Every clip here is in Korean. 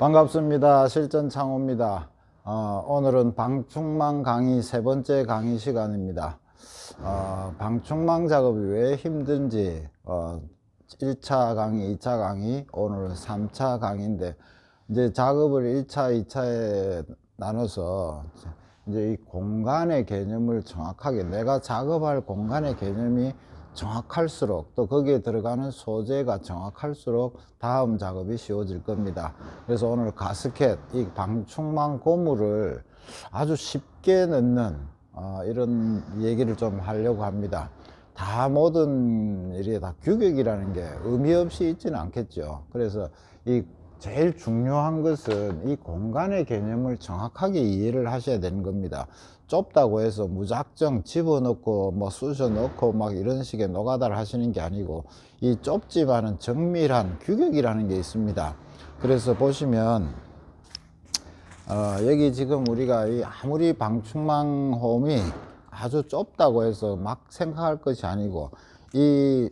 반갑습니다. 실전창호입니다. 오늘은 방충망 강의 세 번째 강의 시간입니다. 방충망 작업이 왜 힘든지 1차 강의, 2차 강의, 오늘은 3차 강의인데, 이제 작업을 1차, 2차에 나눠서 이제 이 공간의 개념을 정확하게, 내가 작업할 공간의 개념이 정확할수록, 또 거기에 들어가는 소재가 정확할수록 다음 작업이 쉬워질 겁니다. 그래서 오늘 가스켓, 이 방충망 고무를 아주 쉽게 넣는 이런 얘기를 좀 하려고 합니다. 다 모든 일이 다 규격이라는 게 의미 없이 있지는 않겠죠. 그래서 이 제일 중요한 것은 이 공간의 개념을 정확하게 이해를 하셔야 되는 겁니다. 좁다고 해서 무작정 집어넣고 뭐 쑤셔 넣고 막 이런 식의 노가다를 하시는 게 아니고, 이 좁지만은 정밀한 규격이라는 게 있습니다. 그래서 보시면 여기 지금 우리가 아무리 방충망 홈이 아주 좁다고 해서 막 생각할 것이 아니고, 이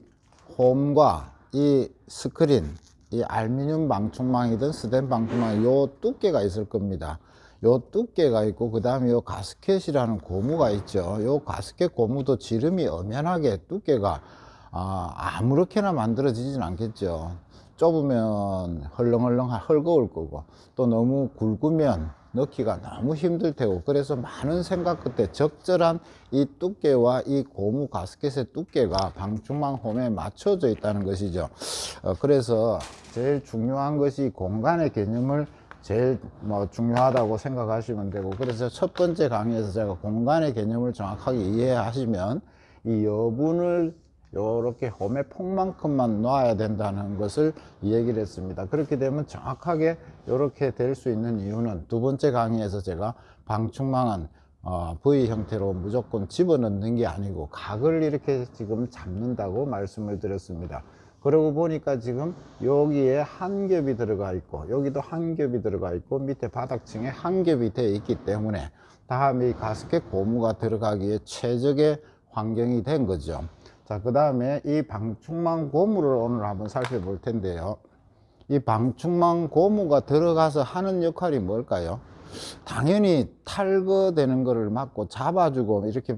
홈과 이 스크린, 이 알루미늄 방충망이든 스텐 방충망, 요 두께가 있을 겁니다. 요 두께가 있고, 그 다음에 요 가스켓이라는 고무가 있죠. 요 가스켓 고무도 지름이 엄연하게 두께가 아무렇게나 만들어지진 않겠죠. 좁으면 헐렁헐렁 헐거울 거고, 또 너무 굵으면 넣기가 너무 힘들 테고, 그래서 많은 생각 끝에 적절한 이 두께와 이 고무 가스켓의 두께가 방충망 홈에 맞춰져 있다는 것이죠. 그래서 제일 중요한 것이 공간의 개념을 제일 중요하다고 생각하시면 되고, 그래서 첫 번째 강의에서 제가 공간의 개념을 정확하게 이해하시면 이 여분을 요렇게 홈의 폭만큼만 놔야 된다는 것을 얘기를 했습니다. 그렇게 되면 정확하게 요렇게 될 수 있는 이유는, 두 번째 강의에서 제가 방충망은 V 형태로 무조건 집어넣는 게 아니고 각을 이렇게 지금 잡는다고 말씀을 드렸습니다. 그러고 보니까 지금 여기에 한 겹이 들어가 있고, 여기도 한 겹이 들어가 있고, 밑에 바닥층에 한 겹이 되어 있기 때문에 다음에 이 가스켓 고무가 들어가기에 최적의 환경이 된 거죠. 자, 그 다음에 이 방충망 고무를 오늘 한번 살펴볼 텐데요. 이 방충망 고무가 들어가서 하는 역할이 뭘까요? 당연히 탈거되는 것을 막고 잡아주고, 이렇게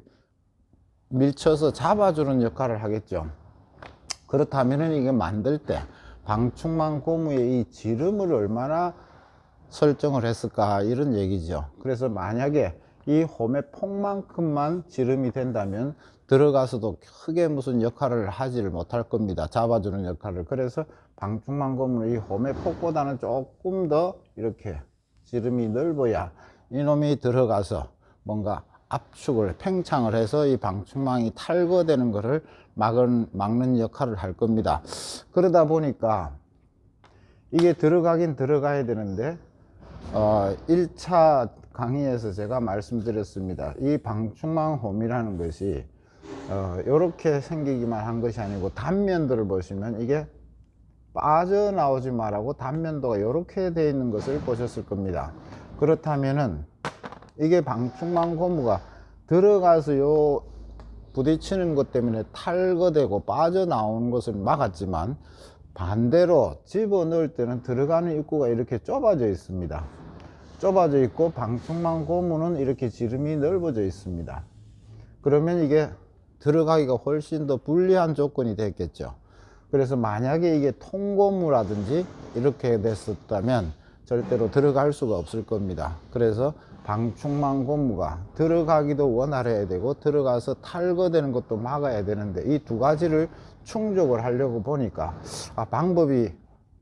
밀쳐서 잡아주는 역할을 하겠죠. 그렇다면 이게 만들 때 방충망 고무의 이 지름을 얼마나 설정을 했을까, 이런 얘기죠. 그래서 만약에 이 홈의 폭만큼만 지름이 된다면 들어가서도 크게 무슨 역할을 하지를 못할 겁니다. 잡아주는 역할을. 그래서 방충망 고무는 이 홈의 폭보다는 조금 더 이렇게 지름이 넓어야 이놈이 들어가서 뭔가 압축을, 팽창을 해서 이 방충망이 탈거되는 것을 막는 역할을 할 겁니다. 그러다 보니까 이게 들어가긴 들어가야 되는데, 1차 강의에서 제가 말씀드렸습니다. 이 방충망 홈이라는 것이 이렇게 생기기만 한 것이 아니고, 단면들을 보시면 이게 빠져나오지 말라고 단면도가 이렇게 되어 있는 것을 보셨을 겁니다. 그렇다면은 이게 방충망 고무가 들어가서 요 부딪히는 것 때문에 탈거되고 빠져나오는 것을 막았지만, 반대로 집어넣을 때는 들어가는 입구가 이렇게 좁아져 있습니다. 좁아져 있고 방충망 고무는 이렇게 지름이 넓어져 있습니다. 그러면 이게 들어가기가 훨씬 더 불리한 조건이 됐겠죠. 그래서 만약에 이게 통고무라든지 이렇게 됐었다면 절대로 들어갈 수가 없을 겁니다. 그래서 방충망 고무가 들어가기도 원활해야 되고, 들어가서 탈거되는 것도 막아야 되는데, 이 두 가지를 충족을 하려고 보니까 방법이,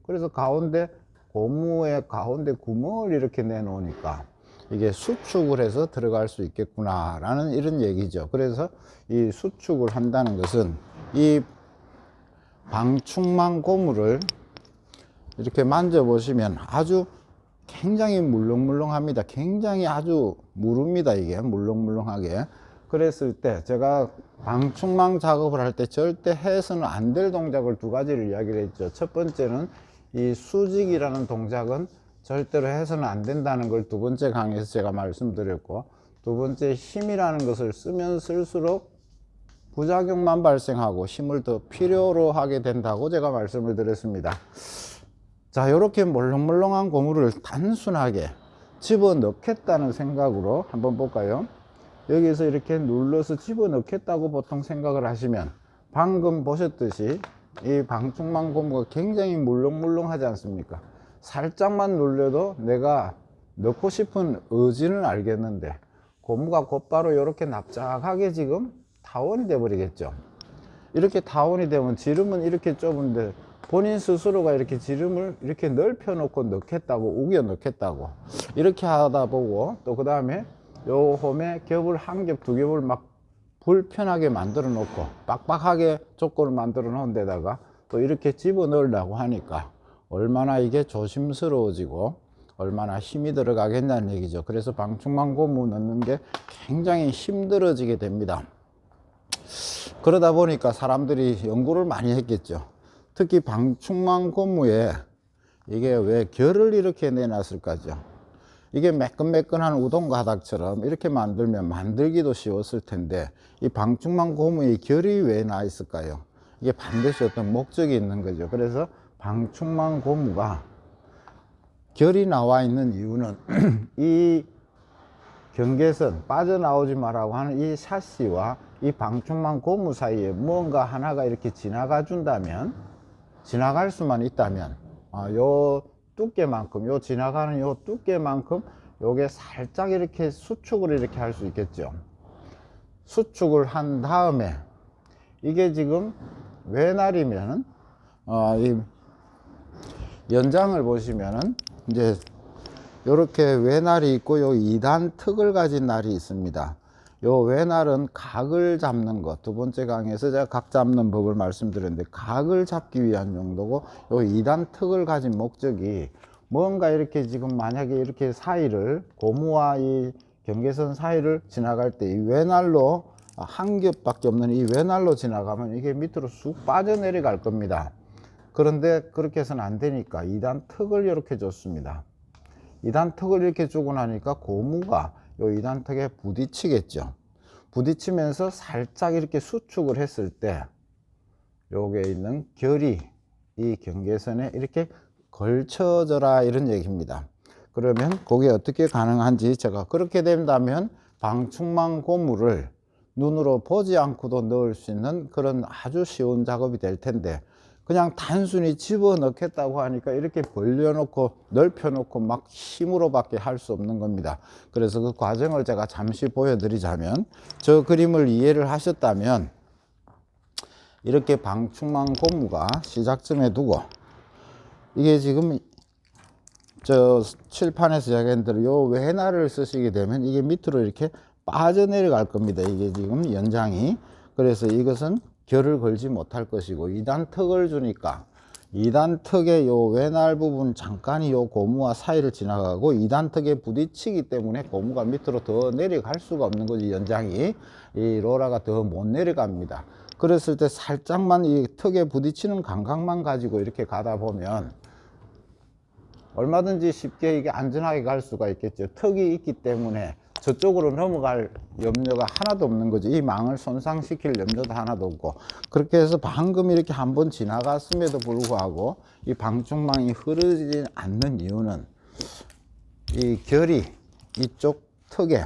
그래서 가운데 고무의 가운데 구멍을 이렇게 내놓으니까 이게 수축을 해서 들어갈 수 있겠구나 라는 이런 얘기죠. 그래서 이 수축을 한다는 것은 이 방충망 고무를 이렇게 만져보시면 아주 굉장히 물렁물렁합니다. 굉장히 아주 무릅니다. 이게 물렁물렁하게. 그랬을 때 제가 방충망 작업을 할 때 절대 해서는 안 될 동작을 두 가지를 이야기를 했죠. 첫 번째는 이 수직이라는 동작은 절대로 해서는 안 된다는 걸 두 번째 강의에서 제가 말씀드렸고, 두 번째 힘이라는 것을 쓰면 쓸수록 부작용만 발생하고 힘을 더 필요로 하게 된다고 제가 말씀을 드렸습니다. 자, 이렇게 물렁물렁한 고무를 단순하게 집어넣겠다는 생각으로 한번 볼까요? 여기서 이렇게 눌러서 집어넣겠다고 보통 생각을 하시면 방금 보셨듯이 이 방충망 고무가 굉장히 물렁물렁하지 않습니까? 살짝만 눌려도 내가 넣고 싶은 의지는 알겠는데 고무가 곧바로 이렇게 납작하게 지금 타원이 돼 버리겠죠. 이렇게 타원이 되면 지름은 이렇게 좁은데 본인 스스로가 이렇게 지름을 이렇게 넓혀 놓고 넣겠다고, 우겨 넣겠다고 이렇게 하다 보고, 또 그 다음에 요 홈에 겹을 한 겹, 두 겹을 막 불편하게 만들어 놓고 빡빡하게 조건을 만들어 놓은 데다가 또 이렇게 집어 넣으려고 하니까 얼마나 이게 조심스러워지고 얼마나 힘이 들어가겠냐는 얘기죠. 그래서 방충망 고무 넣는 게 굉장히 힘들어지게 됩니다. 그러다 보니까 사람들이 연구를 많이 했겠죠. 특히 방충망 고무에 이게 왜 결을 이렇게 내놨을까죠. 이게 매끈매끈한 우동 가닥처럼 이렇게 만들면 만들기도 쉬웠을 텐데 이 방충망 고무에 결이 왜 나 있을까요? 이게 반드시 어떤 목적이 있는 거죠. 그래서 방충망 고무가 결이 나와 있는 이유는 이 경계선, 빠져나오지 말라고 하는 이 샤시와 이 방충망 고무 사이에 뭔가 하나가 이렇게 지나가 준다면, 지나갈 수만 있다면 요 두께만큼, 요 지나가는 요 두께만큼 요게 살짝 이렇게 수축을 이렇게 할 수 있겠죠. 수축을 한 다음에 이게 지금 외날이면은 이 연장을 보시면은 이제 요렇게 외날이 있고 요 2단 턱을 가진 날이 있습니다. 요 외날은 각을 잡는 것, 두 번째 강의에서 제가 각 잡는 법을 말씀드렸는데 각을 잡기 위한 용도고, 요 2단 턱을 가진 목적이 뭔가 이렇게 지금 만약에 이렇게 사이를, 고무와 이 경계선 사이를 지나갈 때 이 외날로 한 겹밖에 없는 이 외날로 지나가면 이게 밑으로 쑥 빠져 내려갈 겁니다. 그런데 그렇게 해서는 안 되니까 2단 턱을 이렇게 줬습니다. 2단 턱을 이렇게 주고 나니까 고무가 요 2단 턱에 부딪히겠죠. 부딪히면서 살짝 이렇게 수축을 했을 때 요게 있는 결이 이 경계선에 이렇게 걸쳐져라, 이런 얘기입니다. 그러면 그게 어떻게 가능한지, 제가 그렇게 된다면 방충망 고무를 눈으로 보지 않고도 넣을 수 있는 그런 아주 쉬운 작업이 될 텐데, 그냥 단순히 집어 넣겠다고 하니까 이렇게 벌려놓고 넓혀놓고 막 힘으로밖에 할 수 없는 겁니다. 그래서 그 과정을 제가 잠시 보여드리자면, 저 그림을 이해를 하셨다면 이렇게 방충망 고무가 시작점에 두고, 이게 지금 저 칠판에서 제가 대로 요 외날을 쓰시게 되면 이게 밑으로 이렇게 빠져 내려갈 겁니다. 이게 지금 연장이. 그래서 이것은 결을 걸지 못할 것이고, 2단 턱을 주니까 2단 턱의 요 외날 부분 잠깐이 요 고무와 사이를 지나가고 2단 턱에 부딪히기 때문에 고무가 밑으로 더 내려갈 수가 없는 거지. 연장이, 이 로라가 더 못 내려갑니다. 그랬을 때 살짝만 이 턱에 부딪히는 감각만 가지고 이렇게 가다 보면 얼마든지 쉽게 이게 안전하게 갈 수가 있겠죠. 턱이 있기 때문에 저쪽으로 넘어갈 염려가 하나도 없는 거죠. 이 망을 손상시킬 염려도 하나도 없고. 그렇게 해서 방금 이렇게 한번 지나갔음에도 불구하고 이 방충망이 흐르지 않는 이유는 이 결이 이쪽 턱에,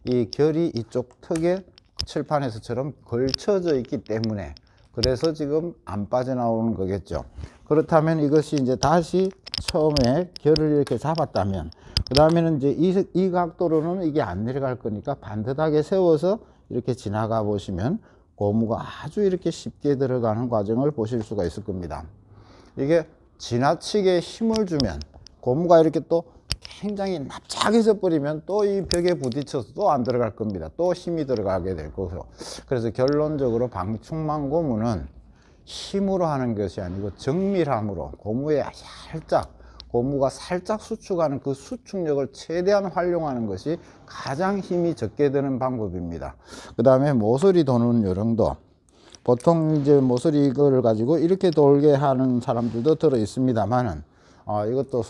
이 결이 이쪽 턱에 칠판에서처럼 걸쳐져 있기 때문에, 그래서 지금 안 빠져나오는 거겠죠. 그렇다면 이것이 이제 다시 처음에 결을 이렇게 잡았다면, 그 다음에는 이제 이 각도로는 이게 안 내려갈 거니까 반듯하게 세워서 이렇게 지나가 보시면 고무가 아주 이렇게 쉽게 들어가는 과정을 보실 수가 있을 겁니다. 이게 지나치게 힘을 주면 고무가 이렇게 또 굉장히 납작해져 버리면 또 이 벽에 부딪혀서 또 안 들어갈 겁니다. 또 힘이 들어가게 될 거고. 그래서 결론적으로 방충망 고무는 힘으로 하는 것이 아니고 정밀함으로, 고무가 살짝 수축하는 그 수축력을 최대한 활용하는 것이 가장 힘이 적게 드는 방법입니다. 그 다음에 모서리 도는 요령도, 보통 이제 모서리 이거를 가지고 이렇게 돌게 하는 사람들도 들어 있습니다만은 이것도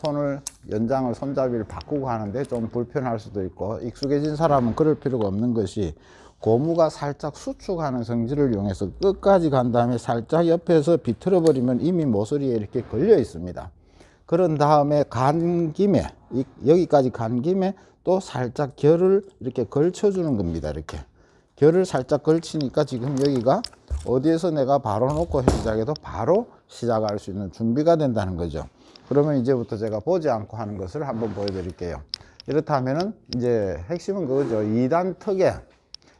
연장을, 손잡이를 바꾸고 하는데 좀 불편할 수도 있고, 익숙해진 사람은 그럴 필요가 없는 것이, 고무가 살짝 수축하는 성질을 이용해서 끝까지 간 다음에 살짝 옆에서 비틀어 버리면 이미 모서리에 이렇게 걸려 있습니다. 그런 다음에 간 김에 여기까지 간 김에 또 살짝 결을 이렇게 걸쳐 주는 겁니다. 이렇게 결을 살짝 걸치니까 지금 여기가 어디에서 내가 바로 놓고 시작해도 바로 시작할 수 있는 준비가 된다는 거죠. 그러면 이제부터 제가 보지 않고 하는 것을 한번 보여드릴게요. 이렇다면은 이제 핵심은 그거죠. 2단 턱에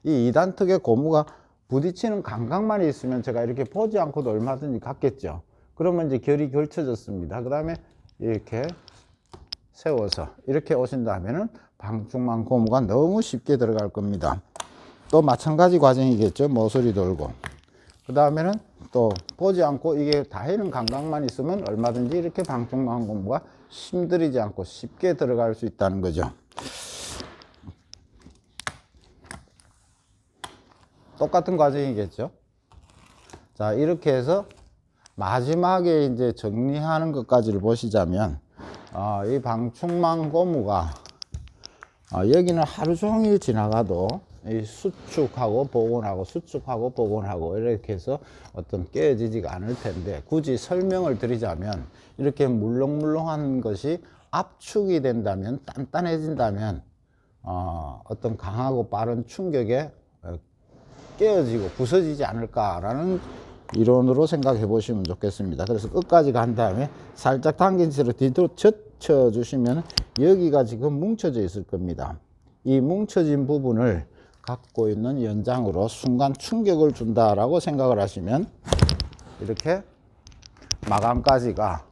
이 2단 턱의 고무가 부딪히는 감각만 있으면 제가 이렇게 보지 않고도 얼마든지 갔겠죠. 그러면 이제 결이 걸쳐졌습니다. 그 다음에 이렇게 세워서 이렇게 오신다면은 방충망 고무가 너무 쉽게 들어갈 겁니다. 또 마찬가지 과정이겠죠. 모서리 돌고 그 다음에는 또 보지 않고 이게 닿이는 감각만 있으면 얼마든지 이렇게 방충망 고무가 힘들이지 않고 쉽게 들어갈 수 있다는 거죠. 똑같은 과정이겠죠. 자, 이렇게 해서 마지막에 이제 정리하는 것까지를 보시자면 이 방충망 고무가 여기는 하루 종일 지나가도 이 수축하고 복원하고 수축하고 복원하고 이렇게 해서 어떤 깨어지지가 않을 텐데, 굳이 설명을 드리자면 이렇게 물렁물렁한 것이 압축이 된다면, 단단해진다면 어떤 강하고 빠른 충격에 깨어지고 부서지지 않을까라는 이론으로 생각해 보시면 좋겠습니다. 그래서 끝까지 간 다음에 살짝 당긴 채로 뒤로 젖혀 주시면 여기가 지금 뭉쳐져 있을 겁니다. 이 뭉쳐진 부분을 갖고 있는 연장으로 순간 충격을 준다라고 생각을 하시면 이렇게 마감까지가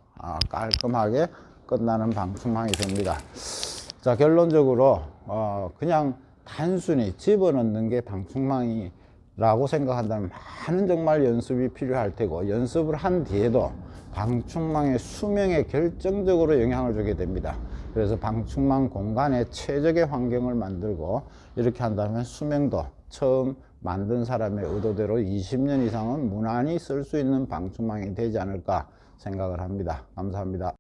깔끔하게 끝나는 방충망이 됩니다. 자, 결론적으로 그냥 단순히 집어넣는 게 방충망이라고 생각한다면 많은 정말 연습이 필요할 테고, 연습을 한 뒤에도 방충망의 수명에 결정적으로 영향을 주게 됩니다. 그래서 방충망 공간에 최적의 환경을 만들고 이렇게 한다면 수명도 처음 만든 사람의 의도대로 20년 이상은 무난히 쓸 수 있는 방충망이 되지 않을까 생각을 합니다. 감사합니다.